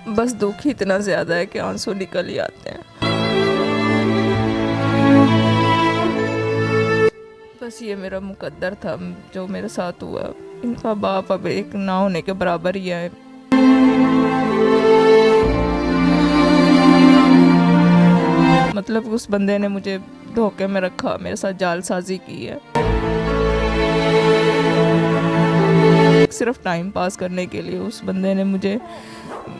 बस दुख ही इतना ज़्यादा है कि आंसू निकल ही आते हैं। बस ये मेरा मुकद्दर था जो मेरे साथ हुआ। इनका बाप अब एक ना होने के बराबर ही है। मतलब उस बंदे ने मुझे धोखे में रखा, मेरे साथ जालसाजी की है सिर्फ टाइम पास करने के लिए। उस बंदे ने मुझे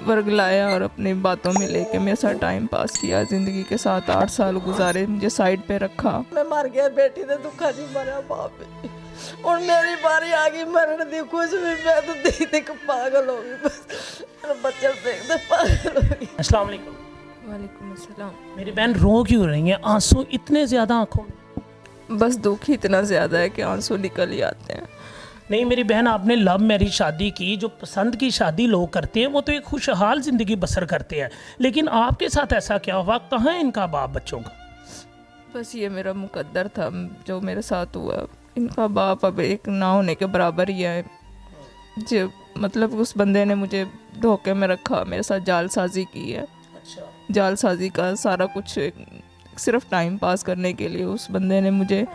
वर्गलाया और अपनी बातों में लेके मेरे साथ टाइम पास किया। ज़िंदगी के 7-8 साल गुजारे, मुझे साइड पे रखा। मैं मर गया, बेटी ने दुखा जी मरा बाप और मेरी बारी आ गई मरण दी। कुछ भी मैं तो देख देख पागल हो गई, बस बच्चे देखते पागल हो गई। अस्सलाम वालेकुम। वालेकुम अस्सलाम। मेरी बहन रो क्यों रही है? आंसू इतने ज़्यादा आंखों में? बस दुख ही इतना ज़्यादा है कि आंसू निकल ही आते हैं। नहीं मेरी बहन, आपने लव मैरिज शादी की। जो पसंद की शादी लोग करते हैं वो तो एक खुशहाल ज़िंदगी बसर करते हैं, लेकिन आपके साथ ऐसा क्या हुआ? कहाँ है इनका बाप बच्चों का? बस ये मेरा मुकद्दर था जो मेरे साथ हुआ। इनका बाप अब एक ना होने के बराबर ही है। जो मतलब उस बंदे ने मुझे धोखे में रखा, मेरे साथ जालसाजी की है। अच्छा। जालसाजी का सारा कुछ सिर्फ टाइम पास करने के लिए उस बंदे ने मुझे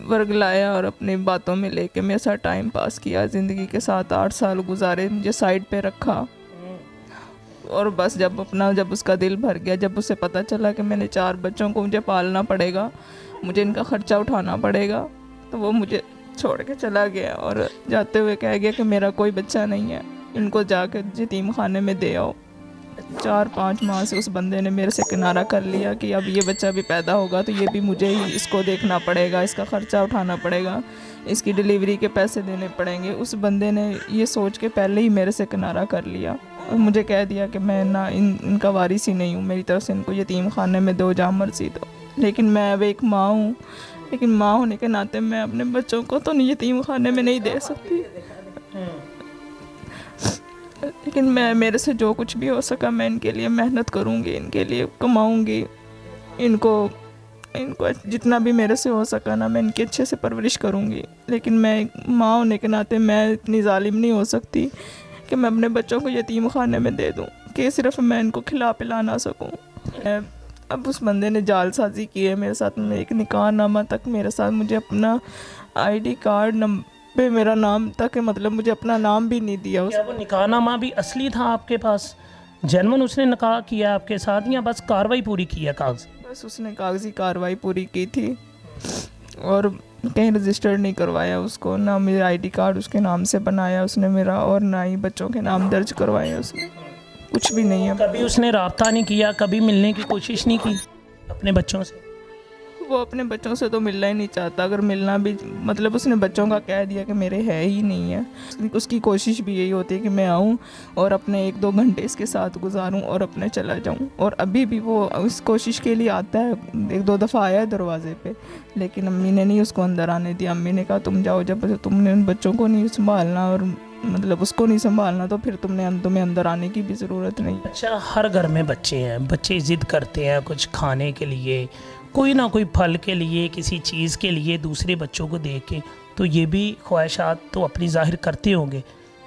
वर्गलाया और अपनी बातों में लेके मेरे साथ टाइम पास किया। ज़िंदगी के 7-8 साल गुजारे, मुझे साइड पे रखा। और बस जब उसका दिल भर गया, जब उसे पता चला कि मैंने 4 बच्चों को मुझे पालना पड़ेगा, मुझे इनका ख़र्चा उठाना पड़ेगा, तो वो मुझे छोड़ के चला गया और जाते हुए कह गया कि मेरा कोई बच्चा नहीं है, इनको जाके यतीम खाने में दे आओ। 4-5 माह से उस बंदे ने मेरे से किनारा कर लिया कि अब ये बच्चा भी पैदा होगा तो ये भी मुझे ही इसको देखना पड़ेगा, इसका ख़र्चा उठाना पड़ेगा, इसकी डिलीवरी के पैसे देने पड़ेंगे। उस बंदे ने ये सोच के पहले ही मेरे से किनारा कर लिया और मुझे कह दिया कि मैं ना इनका वारिस ही नहीं हूँ, मेरी तरफ से इनको यतीम खाने में दो, जहाँ मर्जी दो। लेकिन मैं अब एक माँ हूँ, लेकिन माँ होने के नाते मैं अपने बच्चों को तो यतीम खाने में नहीं दे सकती। लेकिन मैं मेरे से जो कुछ भी हो सका मैं इनके लिए मेहनत करूँगी, इनके लिए कमाऊँगी, इनको जितना भी मेरे से हो सका ना मैं इनकी अच्छे से परवरिश करूँगी। लेकिन मैं एक माँ होने के नाते मैं इतनी जालिम नहीं हो सकती कि मैं अपने बच्चों को यतीम खाने में दे दूँ कि सिर्फ मैं इनको खिला पिला ना सकूँ। अब उस बंदे ने जालसाजी की है मेरे साथ में। एक निकाहनामा तक मेरे साथ, मुझे अपना ID कार्ड पे मेरा नाम तक, मतलब मुझे अपना नाम भी नहीं दिया। क्या वो निकाहनामा भी असली था आपके पास? जेन्युइन उसने निकाह किया आपके साथ या बस कार्रवाई पूरी की है कागज? बस उसने कागजी कार्रवाई पूरी की थी और कहीं रजिस्टर्ड नहीं करवाया उसको, ना मेरा ID कार्ड उसके नाम से बनाया उसने मेरा, और ना ही बच्चों के नाम दर्ज करवाए उसने, कुछ भी नहीं है। कभी उसने राब्ता नहीं किया, कभी मिलने की कोशिश नहीं की अपने बच्चों से? वो अपने बच्चों से तो मिलना ही नहीं चाहता। अगर मिलना भी, मतलब उसने बच्चों का कह दिया कि मेरे है ही नहीं है। उसकी कोशिश भी यही होती है कि मैं आऊँ और अपने 1-2 घंटे इसके साथ गुजारूँ और अपने चला जाऊँ। और अभी भी वो उस कोशिश के लिए आता है, 1-2 दफ़ा आया है दरवाजे पे, लेकिन अम्मी ने नहीं उसको अंदर आने दिया। अम्मी ने कहा तुम जाओ, जब तुमने उन बच्चों को नहीं संभालना और मतलब उसको नहीं संभालना तो फिर तुम्हें अंदर आने की भी ज़रूरत नहीं। अच्छा, हर घर में बच्चे हैं, बच्चे ज़िद करते हैं कुछ खाने के लिए, कोई ना कोई फल के लिए, किसी चीज़ के लिए, दूसरे बच्चों को देख के, तो ये भी ख्वाहिशात तो अपनी ज़ाहिर करते होंगे।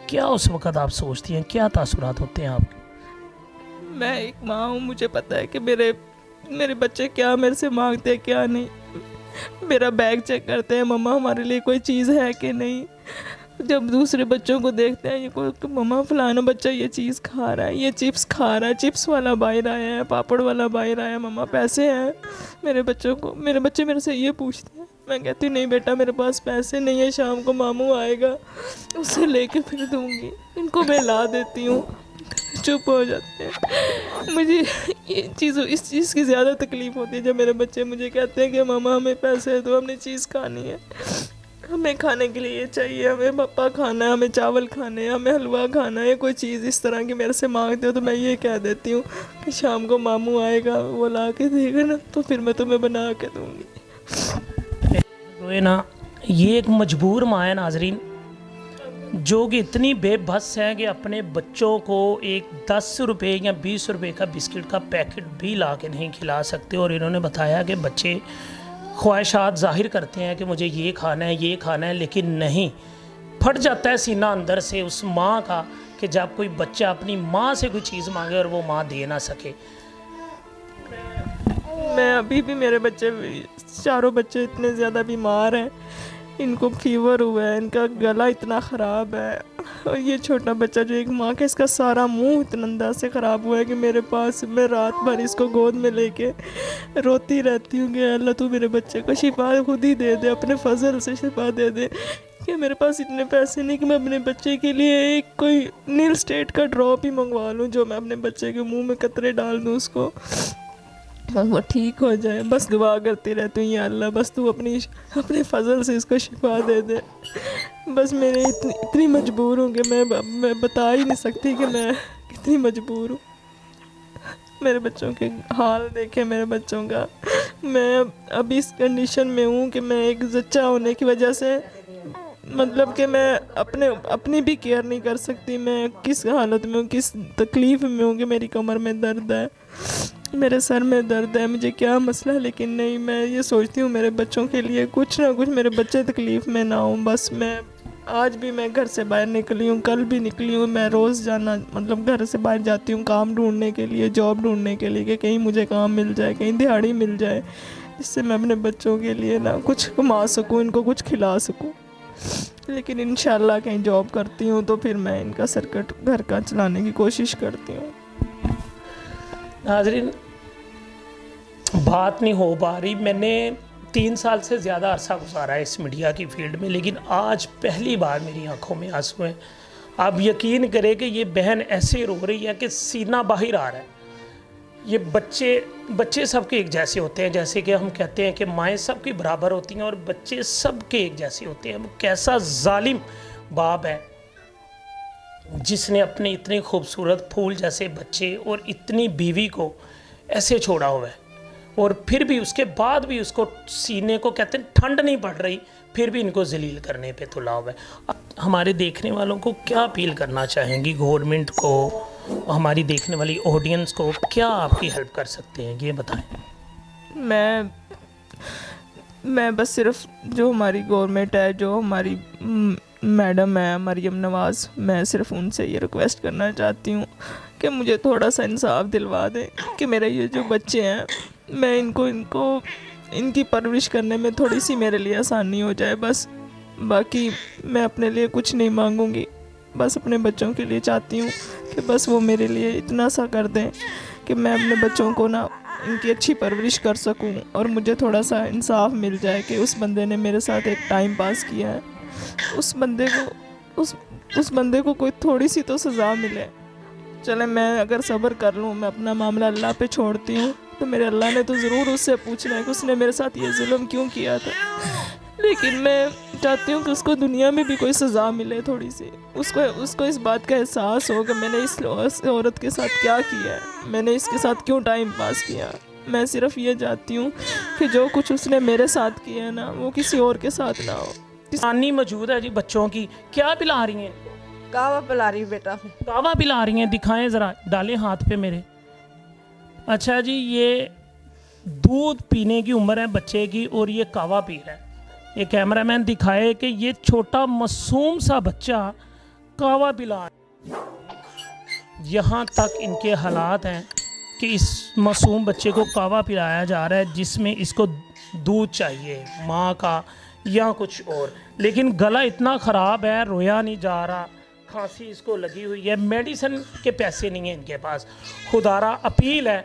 क्या उस वक़्त आप सोचती हैं, क्या तासुरात होते हैं आपके? मैं एक माँ हूँ, मुझे पता है कि मेरे बच्चे क्या मेरे से मांगते हैं क्या नहीं। मेरा बैग चेक करते हैं, मम्मा हमारे लिए कोई चीज़ है कि नहीं। जब दूसरे बच्चों को देखते हैं, ये को मम्मा फलाना बच्चा ये चीज़ खा रहा है, ये चिप्स खा रहा है, चिप्स वाला बाहर आया है, पापड़ वाला बाहर आया है, मम्मा पैसे हैं मेरे बच्चों को। मेरे बच्चे मेरे से ये पूछते हैं, मैं कहती हूँ नहीं बेटा मेरे पास पैसे नहीं है, शाम को मामू आएगा उसे लेके फिर दूँगी। इनको मैं ला देती हूँ, चुप हो जाते हैं। मुझे इस चीज़ की ज़्यादा तकलीफ़ होती है जब मेरे बच्चे मुझे कहते हैं कि मामा हमें पैसे दो, हमने चीज़ खानी है, हमें खाने के लिए ये चाहिए, हमें पप्पा खाना है, हमें चावल खाने हैं, हमें हलवा खाना है, कोई चीज़ इस तरह की मेरे से मांगते हो तो मैं ये कह देती हूँ कि शाम को मामू आएगा वो ला के देगा ना तो फिर मैं तुम्हें बना के दूँगी। रोए ना, ये एक मजबूर माँ है नाजरीन, जो कि इतनी बेबस है कि अपने बच्चों को एक 10 रुपये या 20 रुपये का बिस्किट का पैकेट भी ला के नहीं खिला सकते। और इन्होंने बताया कि बच्चे ख्वाहिशात ज़ाहिर करते हैं कि मुझे ये खाना है, ये खाना है, लेकिन नहीं, फट जाता है सीना अंदर से उस माँ का कि जब कोई बच्चा अपनी माँ से कोई चीज़ मांगे और वो माँ दे ना सके। मैं अभी भी मेरे बच्चे, चारों बच्चे इतने ज़्यादा बीमार हैं, इनको फीवर हुआ है, इनका गला इतना ख़राब है, और ये छोटा बच्चा जो एक माँ का, इसका सारा मुंह इतना अंदर से ख़राब हुआ है कि मेरे पास, मैं रात भर इसको गोद में लेके रोती रहती हूँ कि अल्लाह तू मेरे बच्चे को शिफा खुद ही दे दे, अपने फजल से शिफा दे दे। कि मेरे पास इतने पैसे नहीं कि मैं अपने बच्चे के लिए एक कोई नील स्टेट का ड्रॉप ही मंगवा लूँ जो मैं अपने बच्चे के मुंह में कतरे डाल दूँ उसको, बस वो ठीक हो जाए। बस दुआ करती रहती हूँ, या अल्लाह बस तू अपने फजल से इसको शिफा दे दे। बस मेरे इतनी मजबूर हूँ कि मैं बता ही नहीं सकती कि मैं कितनी मजबूर हूँ। मेरे बच्चों के हाल देखे, मेरे बच्चों का, मैं अभी इस कंडीशन में हूँ कि मैं एक बच्चा होने की वजह से, मतलब कि मैं अपनी भी केयर नहीं कर सकती। मैं किस हालत में हूँ, किस तकलीफ़ में हूँ कि मेरी कमर में दर्द है, मेरे सर में दर्द है, मुझे क्या मसला है, लेकिन नहीं, मैं ये सोचती हूँ मेरे बच्चों के लिए कुछ ना कुछ, मेरे बच्चे तकलीफ़ में ना हों। बस मैं आज भी मैं घर से बाहर निकली हूँ, कल भी निकली हूँ, मैं रोज़ जाना, मतलब घर से बाहर जाती हूँ काम ढूंढने के लिए, जॉब ढूंढने के लिए, कि कहीं मुझे काम मिल जाए, कहीं दिहाड़ी मिल जाए, जिससे मैं अपने बच्चों के लिए ना कुछ कमा सकूँ, इनको कुछ खिला सकूँ। लेकिन इंशाल्लाह कहीं जॉब करती हूँ तो फिर मैं इनका सर्किट घर का चलाने की कोशिश करती हूँ। नाज़रीन, बात नहीं हो पा रही। मैंने 3 साल से ज़्यादा अरसा गुजारा है इस मीडिया की फील्ड में, लेकिन आज पहली बार मेरी आंखों में आंसू हैं। आप यकीन करें कि ये बहन ऐसे रो रही है कि सीना बाहर आ रहा है। ये बच्चे सबके एक जैसे होते हैं, जैसे कि हम कहते हैं कि माएँ सबकी बराबर होती हैं और बच्चे सबके एक जैसे होते हैं। वो कैसा जालिम बाप है जिसने अपने इतने खूबसूरत फूल जैसे बच्चे और इतनी बीवी को ऐसे छोड़ा हुआ है, और फिर भी उसके बाद भी उसको सीने को, कहते हैं ठंड नहीं पड़ रही, फिर भी इनको जलील करने पे तुला हुआ है। अब हमारे देखने वालों को क्या अपील करना चाहेंगी, गवर्नमेंट को, हमारी देखने वाली ऑडियंस को क्या आपकी हेल्प कर सकते हैं, ये बताएं। मैं बस सिर्फ जो हमारी गवर्नमेंट है, जो हमारी मैडम है मरियम नवाज़, मैं सिर्फ उनसे ये रिक्वेस्ट करना चाहती हूँ कि मुझे थोड़ा सा इंसाफ दिलवा दें कि मेरे ये जो बच्चे हैं, मैं इनकी परवरिश करने में थोड़ी सी मेरे लिए आसानी हो जाए बस। बाकी मैं अपने लिए कुछ नहीं मांगूंगी, बस अपने बच्चों के लिए चाहती हूँ कि बस वो मेरे लिए इतना सा कर दें कि मैं अपने बच्चों को ना इनकी अच्छी परवरिश कर सकूं, और मुझे थोड़ा सा इंसाफ मिल जाए कि उस बंदे ने मेरे साथ एक टाइम पास किया है, उस बंदे को कोई थोड़ी सी तो सज़ा मिले। चले मैं अगर सब्र कर लूँ, मैं अपना मामला अल्लाह पे छोड़ती हूँ, तो मेरे अल्लाह ने तो ज़रूर उससे पूछना है कि उसने मेरे साथ ये जुल्म क्यों किया था। लेकिन मैं चाहती हूँ कि उसको दुनिया में भी कोई सज़ा मिले थोड़ी सी, उसको इस बात का एहसास हो कि मैंने इस औरत के साथ क्या किया है, मैंने इसके साथ क्यों टाइम पास किया। मैं सिर्फ ये चाहती हूँ कि जो कुछ उसने मेरे साथ किया ना, वो किसी और के साथ ना हो। नानी मौजूद है जी बच्चों की, क्या पिला रही हैं? कावा पिला रही बेटा। कावा पिला रही हैं, दिखाएं ज़रा, डालें हाथ पे मेरे। अच्छा जी, ये दूध पीने की उम्र है बच्चे की और ये कावा पी रहा है। ये कैमरामैन दिखाए कि ये छोटा मासूम सा बच्चा कावा पिला रहा है। यहाँ तक इनके हालात हैं कि इस मासूम बच्चे को कावा पिलाया जा रहा है जिसमें इसको दूध चाहिए माँ का या कुछ और, लेकिन गला इतना ख़राब है, रोया नहीं जा रहा, खांसी इसको लगी हुई है, मेडिसिन के पैसे नहीं हैं इनके पास। खुदारा अपील है,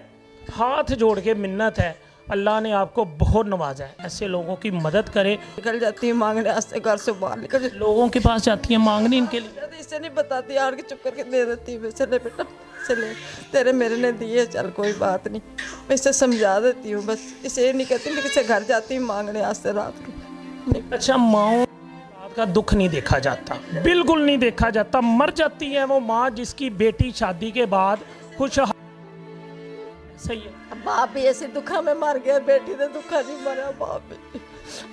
हाथ जोड़ के मिन्नत है, अल्लाह ने आपको बहुत नवाजा है, ऐसे लोगों की मदद करे। निकल जाती है मांगने वास्ते, घर से बाहर निकल जाती लोगों के पास जाती है मांगने इनके लिए। है, इससे नहीं बताती, यार के चुप करके दे देती है। चले बेटा चले, तेरे मेरे ने दिए, चल कोई बात नहीं, मैं इसे समझा देती हूँ बस। इसे ये नहीं कहती, लेकिन इसे घर जाती हूँ मांगने वास्ते रात को। अच्छा, माओ का दुख नहीं देखा जाता, बिल्कुल नहीं देखा जाता। मर जाती है वो माँ जिसकी बेटी शादी के बाद खुश। सही है, बाप भी ऐसे दुखा में मर गया, बेटी ने दुखा नहीं मरा बाप भी।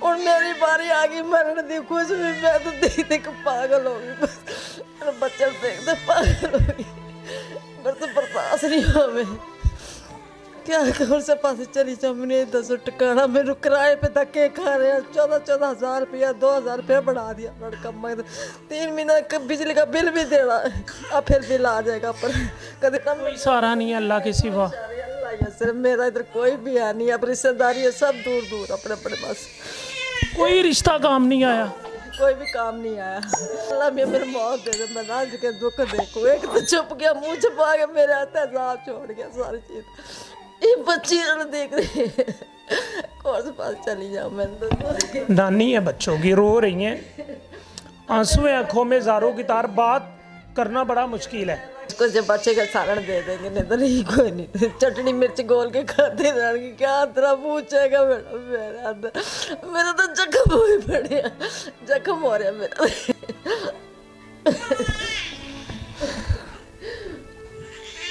और मेरी बारी आ गई मरण दी, कुछ भी मैं तो देख देख पागल हो गई बस। मेरे बच्चे देखते पागल हो गई, मेरे तो बर्दाश्त नहीं हुआ। मैं क्या घर से पास चली जाऊँ, मैंने 10 टकाना मेरे किराए पे धक्के खा रहे हैं। 14,000 रुपया 2,000 रुपया बढ़ा दिया लड़का। मैं 3 महीना का बिजली का बिल भी देना है, अब फिर बिल आ जाएगा पर कभी कम। कोई सहारा नहीं है अल्लाह के सिवा। अल्लाह ही है, सिर्फ मेरा इधर कोई भी है नहीं। अब रिश्तेदारी है सब दूर दूर अपने अपने पास, कोई रिश्ता काम नहीं आया। कोई भी काम नहीं आया। अल्लाह मैं मेरे मौत दे दे, मैं राज के दुख देखो। एक तो चुप गया, मुंह छुपा के मेरे हाथ तेजाब छोड़ गया सारी चीज। ये बच्ची देख रही है, कौन से पास चली जाऊँ मैं तो। नानी है बच्चों की, रो रही हैं, आंसू है आंखों में, ज़ारों की तार। बात करना बड़ा मुश्किल है। इसको जब बच्चे का सारण दे देंगे, नहीं तो नहीं कोई नहीं। चटनी मिर्च घोल के खाते रहेंगे, क्या तरह पूछेगा बेटा। मेरा तो जख्म हुए पड़े, जख्म हो रहा मेरा।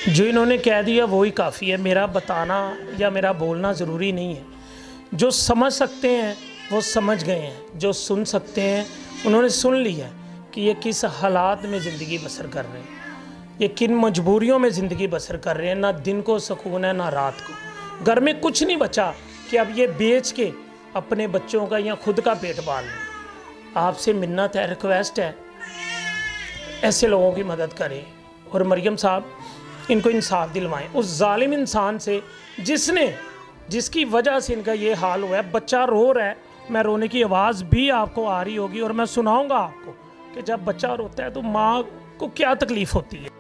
जो इन्होंने कह दिया वही काफ़ी है। मेरा बताना या मेरा बोलना ज़रूरी नहीं है। जो समझ सकते हैं वो समझ गए हैं, जो सुन सकते हैं उन्होंने सुन लिया कि ये किस हालात में ज़िंदगी बसर कर रहे हैं, ये किन मजबूरियों में ज़िंदगी बसर कर रहे हैं। ना दिन को सुकून है ना रात को। घर में कुछ नहीं बचा कि अब ये बेच के अपने बच्चों का या खुद का पेट पाल लें। आपसे मिन्नत है, रिक्वेस्ट है, ऐसे लोगों की मदद करें। और मरियम साहब, इनको इंसाफ दिलवाएं उस जालिम इंसान से जिसकी वजह से इनका ये हाल हुआ है। बच्चा रो रहा है, मैं रोने की आवाज़ भी आपको आ रही होगी और मैं सुनाऊंगा आपको कि जब बच्चा रोता है तो माँ को क्या तकलीफ होती है।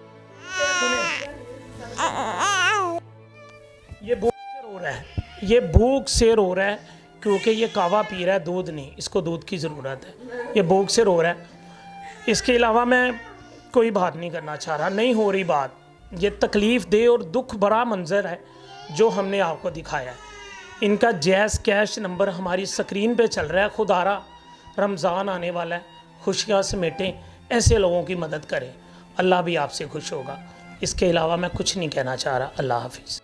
ये भूख से रो रहा है, ये भूख से रो रहा है क्योंकि ये कावा पी रहा है, दूध नहीं, इसको दूध की ज़रूरत है। ये भूख से रो रहा है। इसके अलावा मैं कोई बात नहीं करना चाह रहा, नहीं हो रही बात। ये तकलीफ़ दे और दुख भरा मंज़र है जो हमने आपको दिखाया है। इनका जैज़ कैश नंबर हमारी स्क्रीन पे चल रहा है। खुदारा रमज़ान आने वाला है, खुशियाँ समेटें, ऐसे लोगों की मदद करें, अल्लाह भी आपसे खुश होगा। इसके अलावा मैं कुछ नहीं कहना चाह रहा। अल्लाह हाफिज़।